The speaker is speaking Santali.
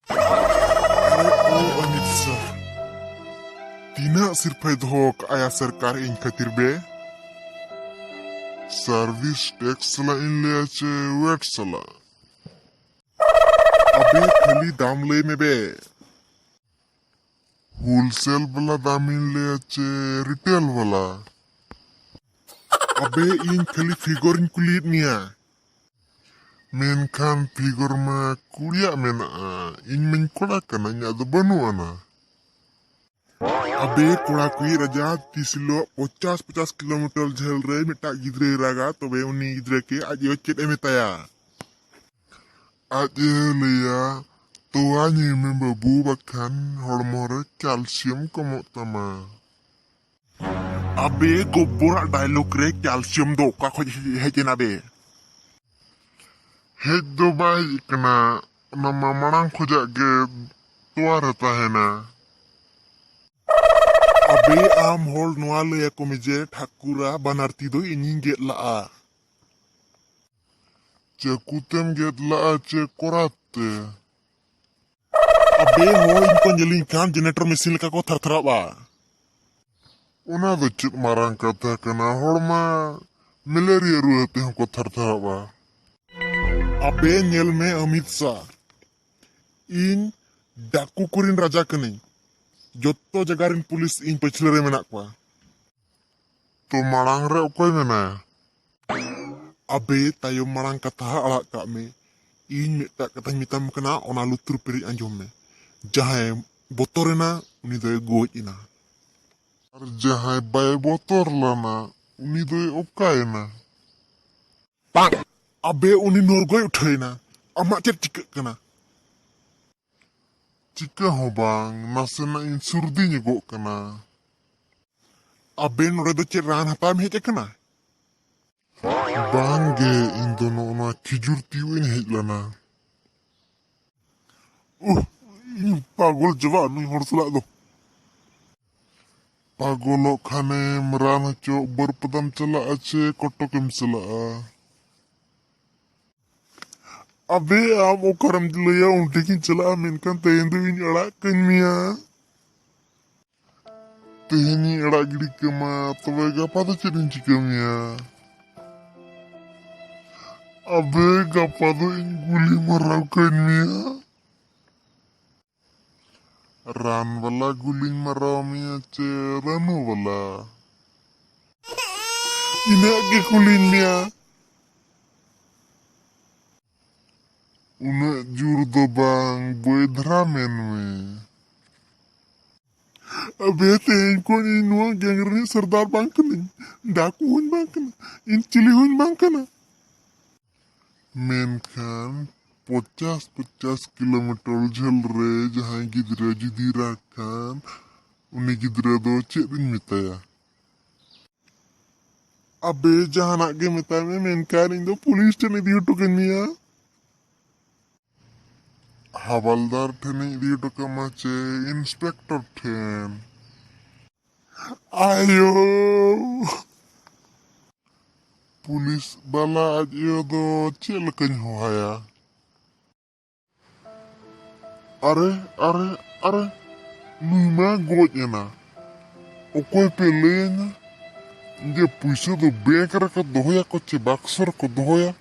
Oh, Amit sir. Tina sirpai dhok aya sarkar in khatir be? Service tax sala in le ache wet sala. Abe khali dam le me be. Wholesale wala dam in le ache retail wala. Abe in khali figure in kulit niya. Menkan figure ma kuliah mena in menkora kana nya do banuana na. Abe kora kui raja tisilo 50 kilometer jhel re meta gidre raga tobe uni gidre ke aje chet emetaya. Aje leya toa ni me babu bakan hormore calcium komo tama. Abe gobora dialogue re calcium do ka khoj hejena be. Hej do bai kana nama marang khojak ge toa rata hena. Abe am hol noa leya ko meje Thakura banarti do ining get laa. Cekutem get laa ce korate. Abe ho inko nyeling kan generator mesin leka ko thar-thara ba. Una do chet marang katha kana horma malaria ruwa te ko thar-thara ba. Abe nyel me Amit Shah. In daku kurin raja kani. Joto jagarin pulis in pechle re menak kwa. To marang re okoy menaya. Abe tayom marang katha alak kak me. In meta katha mitam kena ona lutur peri anjom me. Jahay botorena uni doy goj ina. Ar jahay bay botor lana uni doy okayna. Bang! Abe uni norgoy uthayna. Amak chet chikak kana. Chika ho bang nasena in surdi nyegok kana. Abe nore do chet ran hatam hej kana. Bang ge in dono ona kijur tiwin hej lana. In pagol jawab nui hor sulak do. Pagolok khane meran hocok berpedam celak ace kotokem celak. Abe am okaram dilaya untekin celak menkan tehendu in arak kenya. Teheni arak giri kema tobe gapa do cedin cikamnya. Abe gapa do in guli marau kenya. Ran wala guling marau miya ce ranu wala. Ina ke kulin miya. Una jur do bang boy dramen me. Abe ten ko ni nuang gengri serdar bang kena. Daku hun bang kena. In cili hun bang kena. Menkan 50 kilometer jhel re jahan gidra judi rakan uni gidra do chet bin mitaya. Abe jahanak ge mitay me menkan in do pulis ten idi utukan niya. Havaldar ten idi utukan mace inspector ten. Ayo. Pulis bala aja do chet lekan hoaya. Are, numa goj ena. Okoy pelenya. Nge puisa do bank ra ko dohoya ko che baksor ko dohoya.